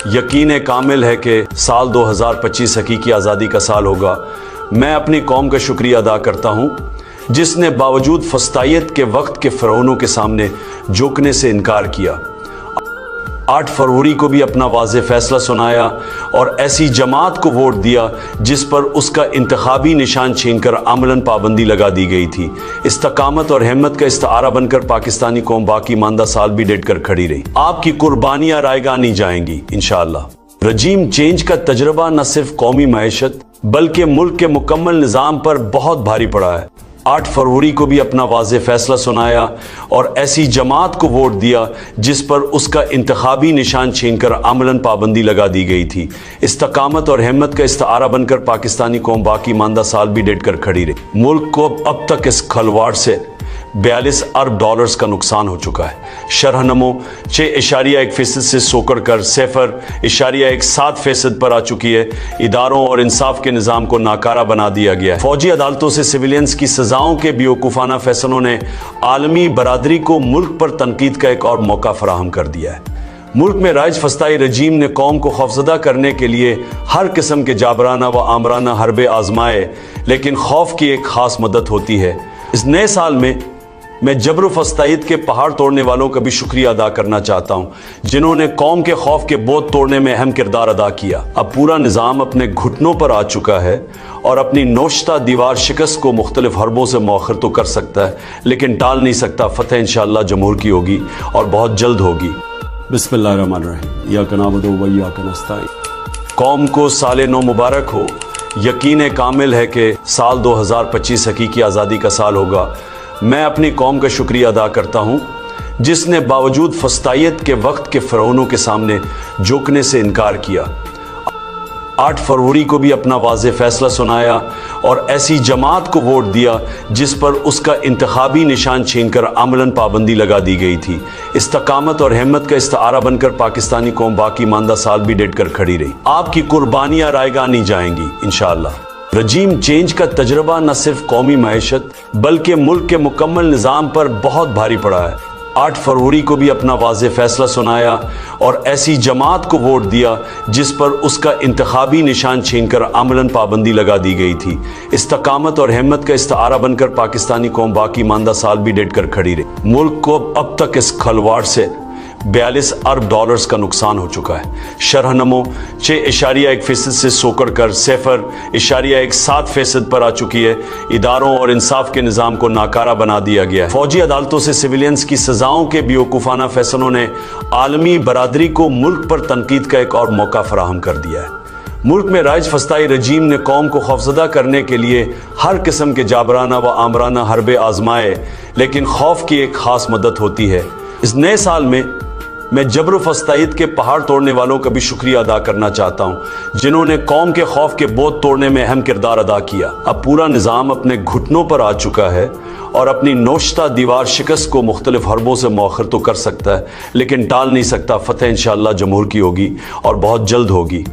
یقین کامل ہے کہ سال 2025 حقیقی آزادی کا سال ہوگا۔ میں اپنی قوم کا شکریہ ادا کرتا ہوں جس نے باوجود فسطائیت کے وقت کے فرعونوں کے سامنے جھکنے سے انکار کیا۔ 8 فروری کو بھی اپنا واضح فیصلہ سنایا اور ایسی جماعت کو ووٹ دیا جس پر اس کا انتخابی نشان چھین کر عملاً پابندی لگا دی گئی تھی۔ استقامت اور ہمت کا استعارہ بن کر پاکستانی قوم باقی ماندہ سال بھی ڈٹ کر کھڑی رہی۔ آپ کی قربانیاں رائے گاہ نہیں جائیں گی انشاءاللہ۔ رجیم چینج کا تجربہ نہ صرف قومی معیشت بلکہ ملک کے مکمل نظام پر بہت بھاری پڑا ہے۔ 8 فروری کو بھی اپنا واضح فیصلہ سنایا اور ایسی جماعت کو ووٹ دیا جس پر اس کا انتخابی نشان چھین کر عملاً پابندی لگا دی گئی تھی۔ استقامت اور ہمت کا استعارہ بن کر پاکستانی قوم باقی ماندہ سال بھی ڈٹ کر کھڑی رہی۔ ملک کو اب تک اس کھلواڑ سے 42 ارب ڈالرز کا نقصان ہو چکا ہے۔ شرح نمو 6.1% سے سوکڑ کر 0.17% پر آ چکی ہے۔ اداروں اور انصاف کے نظام کو ناکارہ بنا دیا گیا ہے۔ فوجی عدالتوں سے سویلینز کی سزاؤں کے بیوقوفانہ فیصلوں نے عالمی برادری کو ملک پر تنقید کا ایک اور موقع فراہم کر دیا ہے۔ ملک میں رائج فسطائی رجیم نے قوم کو خوفزدہ کرنے کے لیے ہر قسم کے جابرانہ و آمرانہ حربے آزمائے، لیکن خوف کی ایک خاص مدت ہوتی ہے۔ اس نئے سال میں جبر و فسطائیت کے پہاڑ توڑنے والوں کا بھی شکریہ ادا کرنا چاہتا ہوں جنہوں نے قوم کے خوف کے بوت توڑنے میں اہم کردار ادا کیا۔ اب پورا نظام اپنے گھٹنوں پر آ چکا ہے اور اپنی نوشتہ دیوار شکست کو مختلف حربوں سے مؤخر تو کر سکتا ہے لیکن ٹال نہیں سکتا۔ فتح انشاءاللہ جمہور کی ہوگی اور بہت جلد ہوگی۔ بسم اللہ الرحمن الرحیم۔ ایاک نعبد و ایاک نستعین۔ قوم کو سال نو مبارک ہو۔ یقین کامل ہے کہ سال 2025 حقیقی آزادی کا سال ہوگا۔ میں اپنی قوم کا شکریہ ادا کرتا ہوں جس نے باوجود فسطائیت کے وقت کے فرعونوں کے سامنے جھکنے سے انکار کیا۔ 8 فروری کو بھی اپنا واضح فیصلہ سنایا اور ایسی جماعت کو ووٹ دیا جس پر اس کا انتخابی نشان چھین کر عملاً پابندی لگا دی گئی تھی۔ استقامت اور ہمت کا استعارہ بن کر پاکستانی قوم باقی ماندہ سال بھی ڈٹ کر کھڑی رہی۔ آپ کی قربانیاں رائے گاہ نہیں جائیں گی انشاءاللہ۔ رجیم چینج کا تجربہ نہ صرف قومی معیشت بلکہ ملک کے مکمل نظام پر بہت بھاری پڑا ہے۔ 8 فروری کو بھی اپنا واضح فیصلہ سنایا اور ایسی جماعت کو ووٹ دیا جس پر اس کا انتخابی نشان چھین کر عملاً پابندی لگا دی گئی تھی۔ استقامت اور ہمت کا استعارہ بن کر پاکستانی قوم باقی ماندہ سال بھی ڈٹ کر کھڑی رہی۔ ملک کو اب تک اس کھلواڑ سے 42 ارب ڈالرز کا نقصان ہو چکا ہے۔ شرح نمو 6.1% سے سوکڑ کر 0.17% پر آ چکی ہے۔ اداروں اور انصاف کے نظام کو ناکارہ بنا دیا گیا ہے۔ فوجی عدالتوں سے سویلینز کی سزاؤں کے بیوقوفانہ فیصلوں نے عالمی برادری کو ملک پر تنقید کا ایک اور موقع فراہم کر دیا ہے۔ ملک میں رائج فسطائی رجیم نے قوم کو خوفزدہ کرنے کے لیے ہر قسم کے جابرانہ و آمرانہ حربے آزمائے، لیکن خوف کی ایک خاص مدت ہوتی ہے۔ اس نئے سال میں جبر و فسطائیت کے پہاڑ توڑنے والوں کا بھی شکریہ ادا کرنا چاہتا ہوں جنہوں نے قوم کے خوف کے بوت توڑنے میں اہم کردار ادا کیا۔ اب پورا نظام اپنے گھٹنوں پر آ چکا ہے اور اپنی نوشتہ دیوار شکست کو مختلف حربوں سے مؤخر تو کر سکتا ہے لیکن ٹال نہیں سکتا۔ فتح انشاءاللہ جمہور کی ہوگی اور بہت جلد ہوگی۔